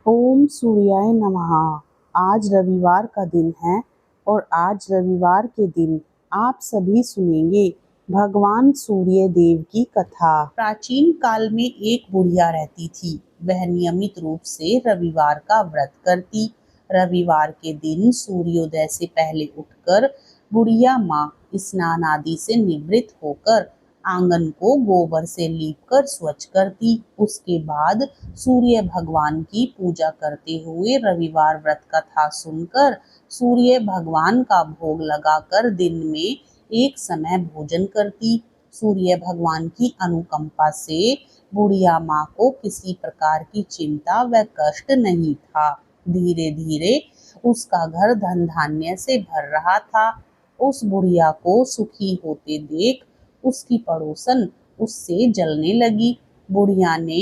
ओम सूर्याय नमः। आज रविवार का दिन है और आज रविवार के दिन आप सभी सुनेंगे भगवान सूर्य देव की कथा। प्राचीन काल में एक बुढ़िया रहती थी। वह नियमित रूप से रविवार का व्रत करती। रविवार के दिन सूर्योदय से पहले उठकर बुढ़िया माँ स्नान आदि से निवृत्त होकर आंगन को गोबर से लीपकर स्वच्छ करती। उसके बाद सूर्य भगवान की पूजा करते हुए रविवार व्रत कथा सुनकर सूर्य भगवान का भोग लगाकर दिन में एक समय भोजन करती। सूर्य भगवान की अनुकंपा से बुढ़िया माँ को किसी प्रकार की चिंता व कष्ट नहीं था। धीरे धीरे उसका घर धन धान्य से भर रहा था। उस बुढ़िया को सुखी होते देख उसकी पड़ोसन उससे जलने लगी। बुढ़िया ने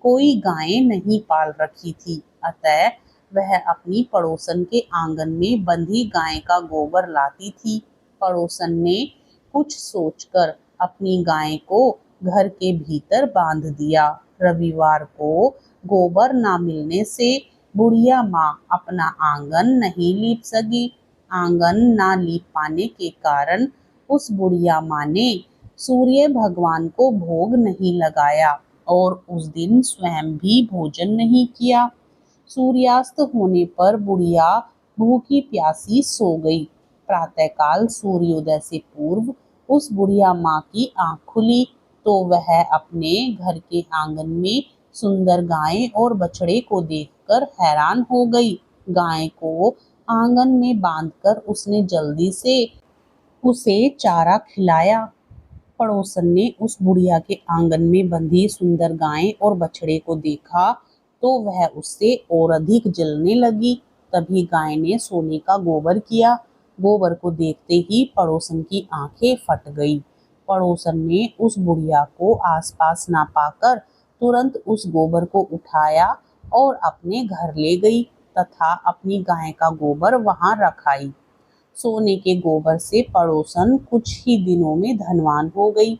कोई गायें नहीं पाल रखी थी, अतः वह अपनी पड़ोसन के आंगन में बंधी गाय का गोबर लाती थी। पड़ोसन ने कुछ सोचकर अपनी गाय को घर के भीतर बांध दिया। रविवार को गोबर ना मिलने से बुढ़िया माँ अपना आंगन नहीं लीप सकी। आंगन ना लीप पाने के कारण उस बुढ़िया माँ ने सूर्य भगवान को भोग नहीं लगाया और उस दिन स्वयं भी भोजन नहीं किया। सूर्यास्त होने पर बुढ़िया भूखी प्यासी सो गई। प्रातःकाल सूर्योदय से पूर्व उस बुढ़िया माँ की आंख खुली तो वह अपने घर के आंगन में सुंदर गाय और बछड़े को देखकर हैरान हो गई। गाय को आंगन में बांधकर उसने जल्दी से उसे चारा खिलाया। पड़ोसन ने उस बुढ़िया के आंगन में बंधी सुंदर गाय और बछड़े को देखा तो वह उससे और अधिक जलने लगी। तभी गाय ने सोने का गोबर किया। गोबर को देखते ही पड़ोसन की आंखें फट गई। पड़ोसन ने उस बुढ़िया को आसपास ना पाकर तुरंत उस गोबर को उठाया और अपने घर ले गई तथा अपनी गाय का गोबर वहां रख आई। सोने के गोबर से पड़ोसन कुछ ही दिनों में धनवान हो गई।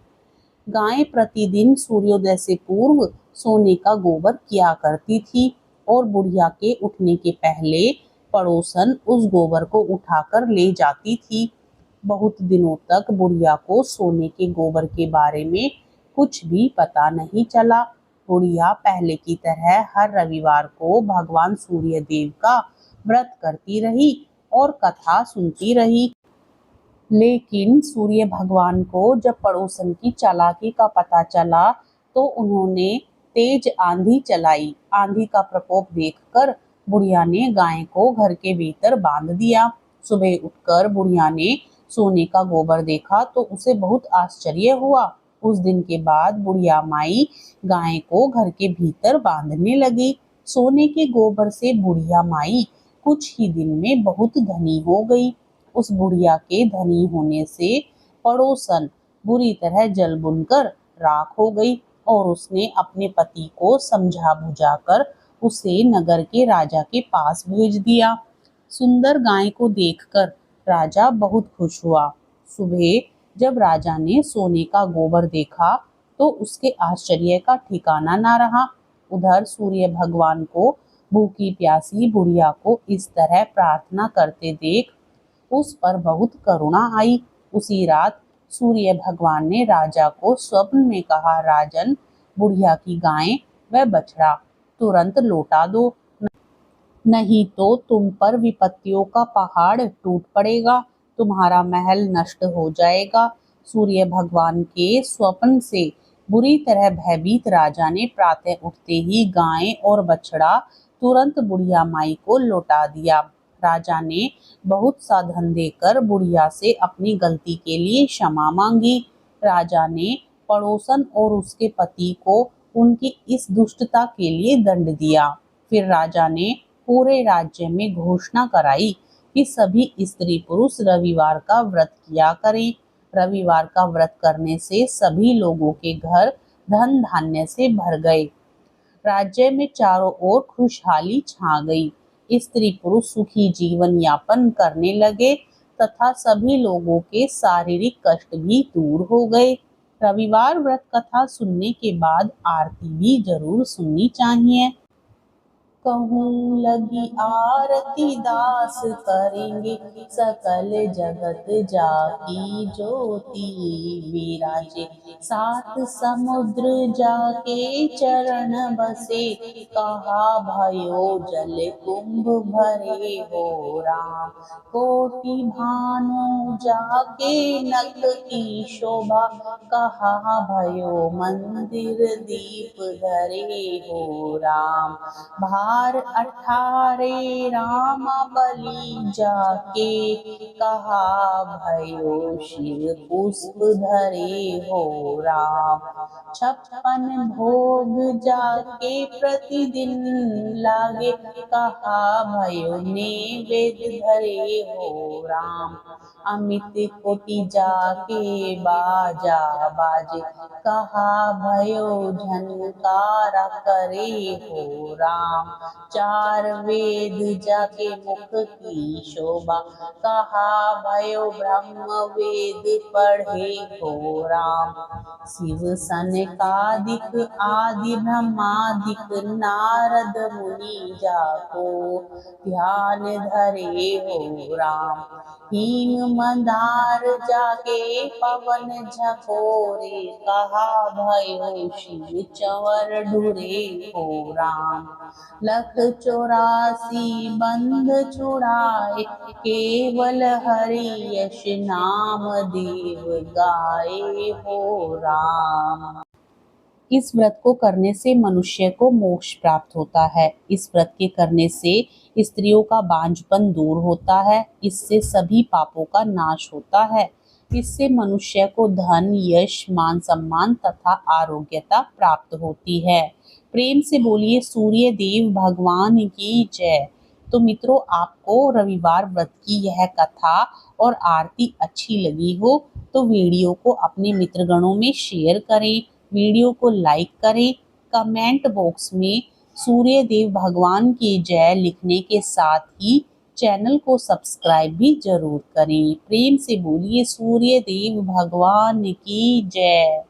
गाय प्रतिदिन सूर्योदय से पूर्व सोने का गोबर किया करती थी और बुढ़िया के उठने के पहले पड़ोसन उस गोबर को उठाकर ले जाती थी। बहुत दिनों तक बुढ़िया को सोने के गोबर के बारे में कुछ भी पता नहीं चला। बुढ़िया पहले की तरह हर रविवार को भगवान सूर्य देव का व्रत करती रही और कथा सुनती रही। लेकिन सूर्य भगवान को जब पड़ोसन की चालाकी का पता चला तो उन्होंने तेज आंधी चलाई। आंधी का प्रकोप देखकर बुढ़िया ने गाय को घर के भीतर बांध दिया। सुबह उठकर बुढ़िया ने सोने का गोबर देखा तो उसे बहुत आश्चर्य हुआ। उस दिन के बाद बुढ़िया माई गाय को घर के भीतर बांधने लगी। सोने के गोबर से बुढ़िया माई कुछ ही दिन में बहुत धनी हो गई। उस बुढ़िया के धनी होने से पड़ोसन बुरी तरह जल बुनकर राख हो गई और उसने अपने पति को समझा बुझाकर उसे नगर के राजा के पास भेज दिया। सुंदर गाय को देखकर राजा बहुत खुश हुआ। सुबह जब राजा ने सोने का गोबर देखा तो उसके आश्चर्य का ठिकाना ना रहा। उधर सूर्य भगवान को भूखी प्यासी बुढ़िया को इस तरह प्रार्थना करते देख उस पर बहुत करुणा आई। उसी रात सूर्य भगवान ने राजा को स्वप्न में कहा, राजन, बुढ़िया की गाय व बछड़ा तुरंत लौटा दो, नहीं तो तुम पर विपत्तियों का पहाड़ टूट पड़ेगा, तुम्हारा महल नष्ट हो जाएगा। सूर्य भगवान के स्वप्न से बुरी तरह भयभीत राजा ने प्रातः उठते ही गाय और बछड़ा तुरंत बुढ़िया माई को लौटा दिया। राजा ने बहुत सा धन देकर बुढ़िया से अपनी गलती के लिए क्षमा मांगी। राजा ने पड़ोसन और उसके पति को उनकी इस दुष्टता के लिए दंड दिया। फिर राजा ने पूरे राज्य में घोषणा कराई कि सभी स्त्री पुरुष रविवार का व्रत किया करें। रविवार का व्रत करने से सभी लोगों के घर धन धान्य से भर गए। राज्य में चारों ओर खुशहाली छा गई। स्त्री पुरुष सुखी जीवन यापन करने लगे तथा सभी लोगों के शारीरिक कष्ट भी दूर हो गए। रविवार व्रत कथा सुनने के बाद आरती भी जरूर सुननी चाहिए। कहूँ लगी आरती दास करेंगे, सकल जगत जाकी ज्योति विराजे। सात समुद्र जाके चरण बसे, कहा भयो जल कुंभ भरे हो राम। कोटि भानु जाके नख की शोभा, कहा भयो मंदिर दीप धरे हो राम। भार 18 राम बलि जाके, कहा भयो शिव पुष्प धरे हो राम। 56 भोग जाके प्रतिदिन लागे, कहा भयो नैवेद्य धरे हो राम। अमित कोटि जाके बाजा बाजे, कहा भयो झनकारा करे हो राम। 4 वेद जाके मुख की शोभा, कहा भयो ब्रह्म वेद पढ़े हो राम। शिव सनकादिक आदि ब्रह्मादिक नारद मुनि जाको, ध्यान धरे हो राम। हिम मंदार जाके पवन झकोरे, कहा भयो शिव चंवर ढुरे हो राम। 184 बंध छुड़ाए, केवल हरि यश नाम देव गाए हो राम। इस व्रत को करने से मनुष्य को मोक्ष प्राप्त होता है। इस व्रत के करने से स्त्रियों का बांझपन दूर होता है। इससे सभी पापों का नाश होता है। इससे मनुष्य को धन, यश, मान सम्मान तथा आरोग्यता प्राप्त होती है। प्रेम से बोलिए सूर्य देव भगवान की जय। तो मित्रों, आपको रविवार व्रत की यह कथा और आरती अच्छी लगी हो तो वीडियो को अपने मित्रगणों में शेयर करें, वीडियो को लाइक करें, कमेंट बॉक्स में सूर्य देव भगवान की जय लिखने के साथ ही चैनल को सब्सक्राइब भी जरूर करें। प्रेम से बोलिए सूर्य देव भगवान की जय।